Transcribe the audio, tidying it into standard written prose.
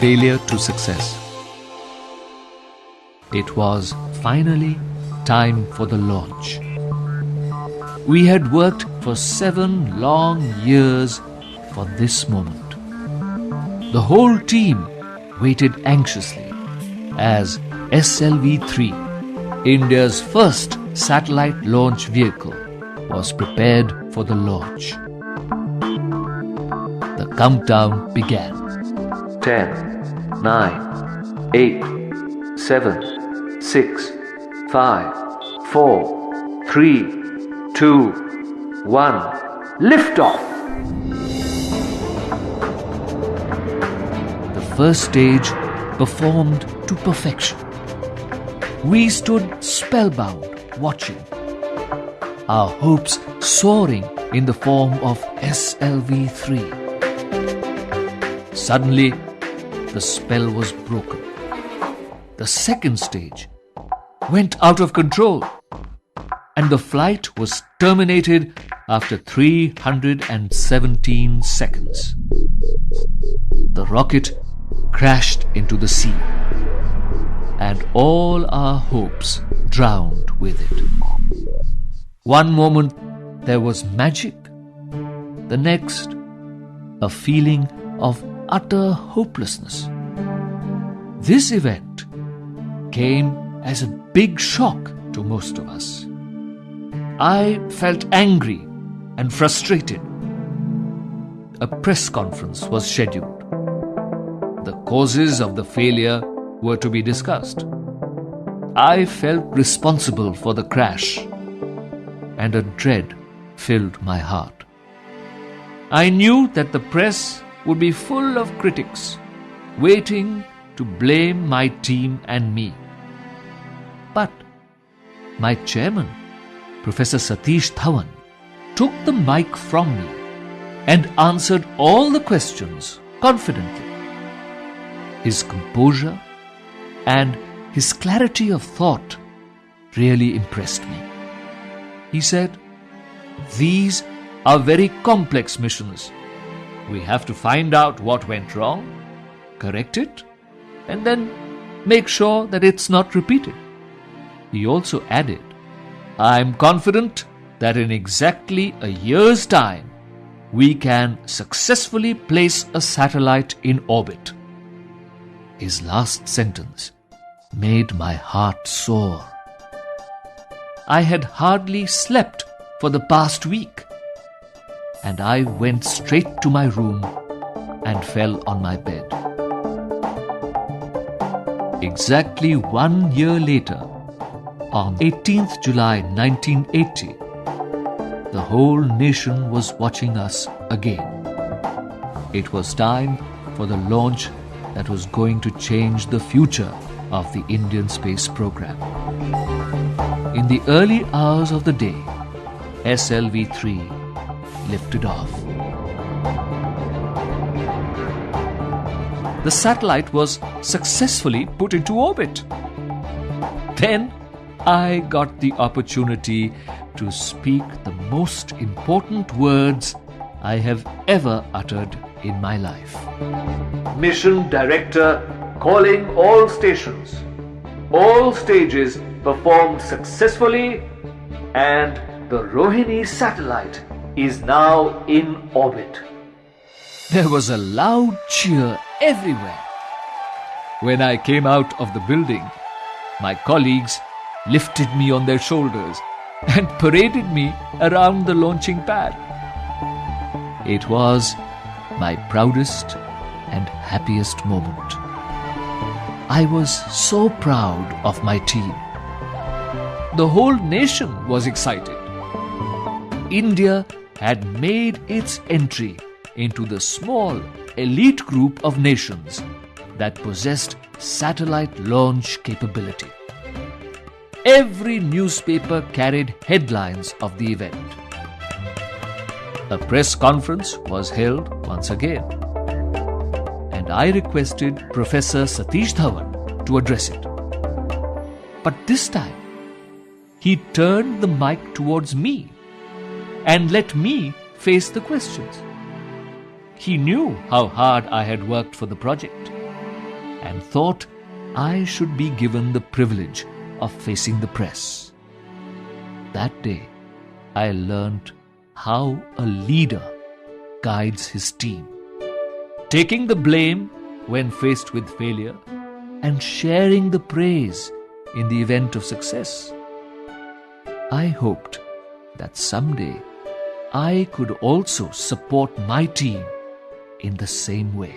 failure to success. It was finally time for the launch. We had worked for 7 long years for this moment. The whole team waited anxiously as SLV-3, India's first satellite launch vehicle, was prepared for the launch. The countdown began. 10, 9, 8, 7, 6, 5, 4, 3, 2, 1. Liftoff! The first stage performed to perfection. We stood spellbound, watching, our hopes soaring in the form of SLV-3. Suddenly, the spell was broken. The second stage went out of control, and the flight was terminated after 317 seconds. The rocket crashed into the sea, and all our hopes drowned with it. One moment there was magic, the next a feeling of utter hopelessness. This event came as a big shock to most of us. I felt angry and frustrated. A press conference was scheduled. The causes of the failure were to be discussed. I felt responsible for the crash, and a dread filled my heart. I knew that the press would be full of critics, waiting to blame my team and me. But my chairman, Professor Satish Dhawan, took the mic from me and answered all the questions confidently. His composure and his clarity of thought really impressed me. He said, "These are very complex missions. We have to find out what went wrong, correct it, and then make sure that it's not repeated." He also added, "I'm confident that in exactly a year's time, we can successfully place a satellite in orbit." His last sentence made my heart soar. I had hardly slept for the past week, and I went straight to my room and fell on my bed. Exactly 1 year later, on 18th July 1980, the whole nation was watching us again. It was time for the launch that was going to change the future of the Indian space program. In the early hours of the day, SLV-3 lifted off. The satellite was successfully put into orbit. Then I got the opportunity to speak the most important words I have ever uttered in my life. Mission Director calling all stations. All stages performed successfully, and the Rohini satellite is now in orbit. There was a loud cheer everywhere. When I came out of the building, my colleagues lifted me on their shoulders and paraded me around the launching pad. It was my proudest and happiest moment. I was so proud of my team. The whole nation was excited. India had made its entry into the small elite group of nations that possessed satellite launch capability. Every newspaper carried headlines of the event. A press conference was held once again, and I requested Professor Satish Dhawan to address it. But this time, he turned the mic towards me and let me face the questions. He knew how hard I had worked for the project, and thought I should be given the privilege of facing the press. That day, I learned how a leader guides his team, taking the blame when faced with failure and sharing the praise in the event of success. I hoped that someday I could also support my team in the same way.